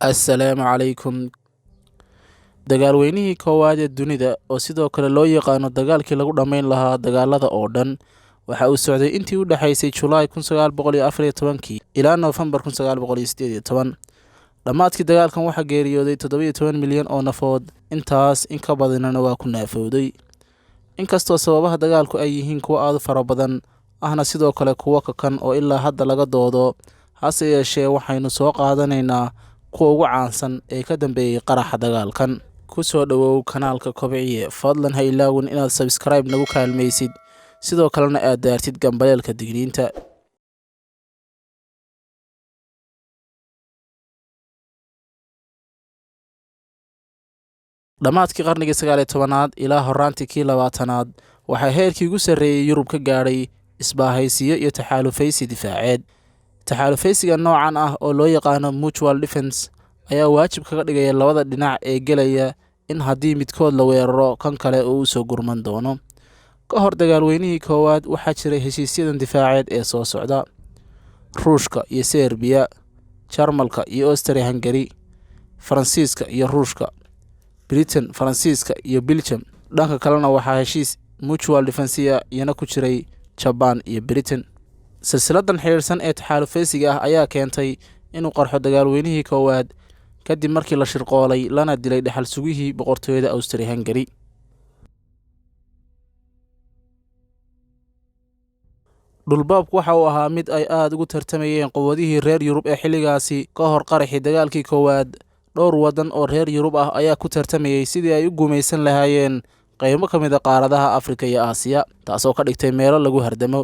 Assalaamu calaykum. Dagaalweynihii koowaad ee dunida oo sidoo kale loo yaqaano dagaalkii lagu dhammayn lahaa dagaalada oo dhan waxa uu socday intii u dhaxaysay Julaay 1914 ilaa Noofembar 1918. Dhammaadkii dagaalkan waxaa geeriyooday 17 milyan oo nafood, intaas in ka badanna waa ku naafowday. Inkastoo sababaha dagaalku ay yihiin kuwo aad u fara badan ahna sidoo kale kuwo kakan oo ilaa hadda laga doodo, hase yeeshee waxaynu soo qaadanaynaa kuwa ugu caansan ee ka dambeeyay qaraxa dagaalkan. Ku soo dhawow kanaalka Kobciye, fadlan ha ilaawin inaad subscribe nagu kaalmaysid, sidoo kalena aad daartid gambaleelka digniinta. Dhammaadkii qarnigii 19aad ilaa horaantii kii 20aad waxaa heerkii ugu sarreeyay Yurub ka gaadhay isbaahaysiyo iyo taxaalufaysi difaaceed. Taxaalufaysiga noocan ah oo loo yaqaano mutual defense ayaa waajib kaga dhigaya labada dhinac ee gelaya in haddii midkood la weeraro kan kale uu soo gurman doono. Ka hor dagaalweynihii koowaad waxaa jiray heshiisyadan difaaceed ee soo socda: Ruushka iyo Serbiya, Jarmalka iyo Austria-Hungary, Faransiiska iyo Ruushka, Britain, Faransiiska iyo Belgium. Dhanka kalena waxaa heshiis mutual defense iyana ku jiray Japan iyo Britain. Silsiladan xiriirsan ee taxaalufaysiga ah ayaa keentay inuu qarxo dagaalweynihii koowaad kadib markii la shirqoolay lana dilay dhaxal sugihii boqortooyada Austria-Hungary. Dhulbaabku waxa uu ahaa mid ay aad ugu tartamayeen quwadihii reer Yurub ee xilligaasi. Ka hor qaraxii dagaalkii koowaad, dhowr waddan oo reer Yurub ah ayaa ku tartamayay sidii ay u gumaysan lahaayeen qaybo ka mid a qaaradaha Afrika iyo Aasiya, taasoo ka dhigtay meelo lagu hardamo.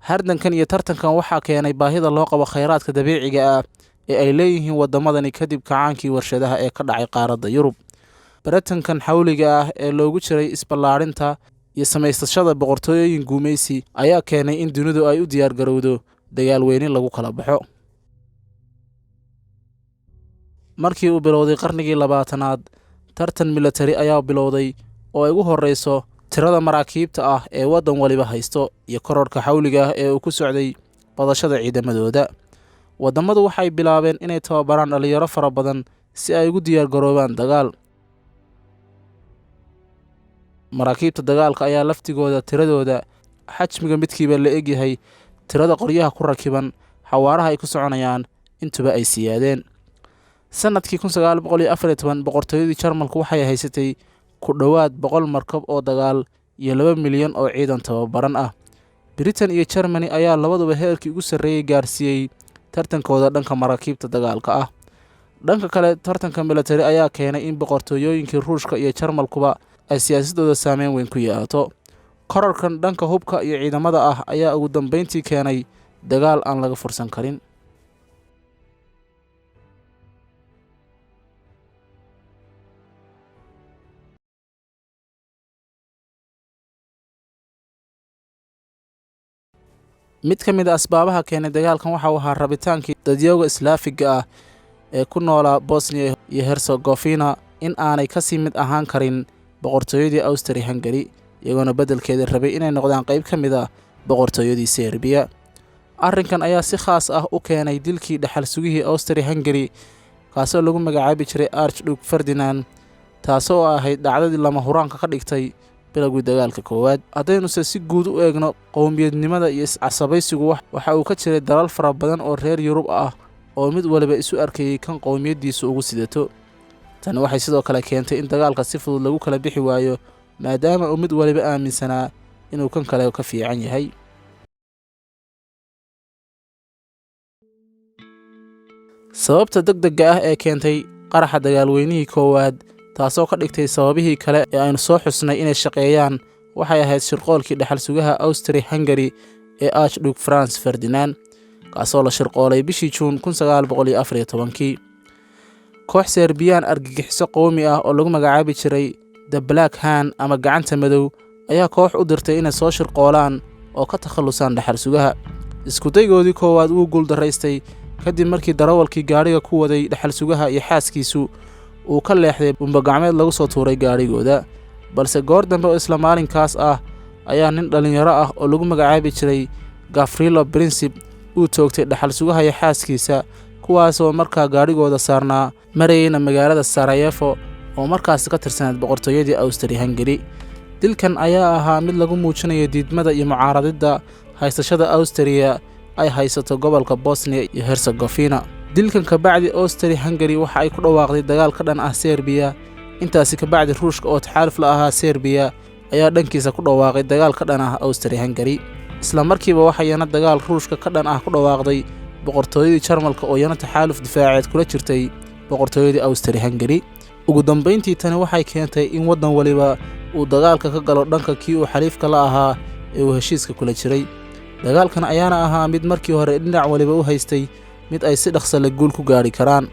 Hardankan iyo tartankan waxaa keenay baahida loo qabo kheyraadka dabiiciga ah ee ay leeyihiin waddamadani kadib kacaankii warshadaha ee ka dhacay qaaradda Yurub. Baratankan xawliga ah ee loogu jiray isballaarinta iyo samaysashada boqortooyooyin gumaysi ayaa keenay in dunidu ay u diyaargarowdo dagaalweyne lagu kala baxo. Markii uu bilowday qarnigii 20aad, tartan military ayaa bilowday oo ay ugu horreyso tirada maraakiibta ah ee waddan waliba haysto iyo kororka xawliga ah ee uu ku socday badashada ciidamadooda. Waddamadu waxay bilaabeen inay tababaraan dhalinyaro fara badan si ay ugu diyaargaroobaan dagaal. Maraakiibta dagaalka ayaa laftigooda tiradooda xajmiga midkiiba la egyahay tirada qoryaha ku rakiban, xawaaraha ay ku soconayaan intuba ay siyaadeen. Sanadkii 1914 boqortooyadii Jarmalku waxay haysatay ku dhowaad 100 markab oo dagaal iyo 2 milyan oo ciidan tababaran ah. Britain iyo Germany ayaa labaduba heerkii ugu sarreeyay gaarsiiyey tartankooda dhanka maraakiibta dagaalka ah. Dhanka kale, tartanka military ayaa keenay in boqortooyooyinkii Ruushka iyo Jarmalkuba ay siyaasadooda saameyn weyn ku yeelato. Kororkan dhanka hubka iyo ciidamada ah ayaa ugu dambeyntii keenay dagaal aan laga fursan karin. Mid ka mid a asbaabaha keenay dagaalkan waxa uu ahaa rabitaankii dadyooga Islaafiga ah ee ku noolaa Bosnia iyo Herzegovina in aanay ka sii mid ahaan karin boqortooyadii Austria-Hungary, iyagoona beddelkeeda rabay inay noqdaan qayb ka mid ah boqortooyadii Serbiya. Arrinkan ayaa si khaas ah u keenay dilkii dhaxal sugihii Austria-Hungary kaasoo lagu magacaabi jiray Archduke Ferdinand, taasoo ahayd dhacdadii lama huraanka ka dhigtay bilowgii dagaalka koowaad. Haddaynuse si guud u eegno, qowmiyadnimada iyo iscasabaysigu waxa uu ka jiray dalal fara badan oo reer Yurub ah oo mid waliba isu arkayay kan qowmiyaddiisu ugu sidato. Tani waxay sidoo kale keentay in dagaalka si fudud lagu kala bixi waayo, maadaama uu mid waliba aaminsanaa inuu kan kale ka fiican yahay. Sababta degdega ah ee keentay qaraxa dagaalweynihii koowaad, taasoo ka dhigtay sababihii kale ee aynu soo xusnay inay shaqeeyaan, waxay ahayd shirqoolkii dhaxal sugaha Austria-Hungary ee Archduke Franz Ferdinand, kaasoo la shirqoolay bishii Juun 1914. Koox Serbiyaan argagixiso qowmi ah oo lagu magacaabi jiray The Black Hand ama gacanta madow ayaa koox u dirtay inay soo shirqoolaan oo ka takhalusaan dhaxal sugaha. Iskudaygoodii koowaad wuu guuldaraystay kadib markii darawalkii gaadhiga ku waday dhaxal sugaha iyo xaaskiisu uu ka leexday bumbagacmeed lagu soo tuuray gaadhigooda. Balse goor dambe oo isla maalinkaas ah ayaa nin dhalinyaro ah oo lagu magacaabi jiray Gavrilo Princip uu toogtay dhaxal sugaha iyo xaaskiisa kuwaasoo markaa gaadhigooda saarnaa marayeyna magaalada Sarajevo oo markaasi ka tirsaneyd boqortooyadii Austria-Hungary. Dilkan ayaa ahaa mid lagu muujinayo diidmada iyo mucaaradida haysashada Austria ay haysato gobolka Bosnia iyo Herzegovina. Dilkan ka bacdi Austria-Hungary waxa ay ku dhawaaqday dagaal ka dhan ah Serbiya. intaasi ka bacdi Ruushka oo taxaaluf la ahaa Serbiya ayaa dhankiisa ku dhawaaqay dagaal ka dhan ah Austria-Hungary. isla markiiba waxayna dagaal Ruushka ka dhan ah ku dhawaaqday boqortooyadii Jarmalka oo yana taxaaluf difaaceed kula jirtay boqortooyadii Austria-Hungary. ugu dambeyntii tani waxay keentay in waddan waliba uu dagaalka ka galo dhanka kii uu xaliifka la ahaa ee uu heshiiska kula jiray. dagaalkan ayaana ahaa mid markii hore dhinac waliba u haystay mid ay si dhaqso leh guul ku gaari karaan,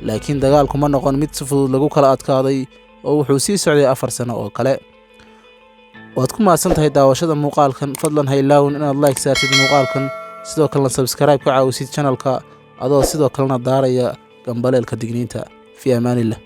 laakiin dagaalku ma noqon mid si fudud lagu kala adkaaday oo wuxuu sii socday 4 sano oo kale. waad ku mahadsan tahay daawashada muuqaalkan. fadlan ha ilaawin inaad like saartid muuqaalkan, sidoo kalena subscribe ka caawisid channelka adoo sidoo kalena daaraya gambaleelka digniinta. fi amaanillah.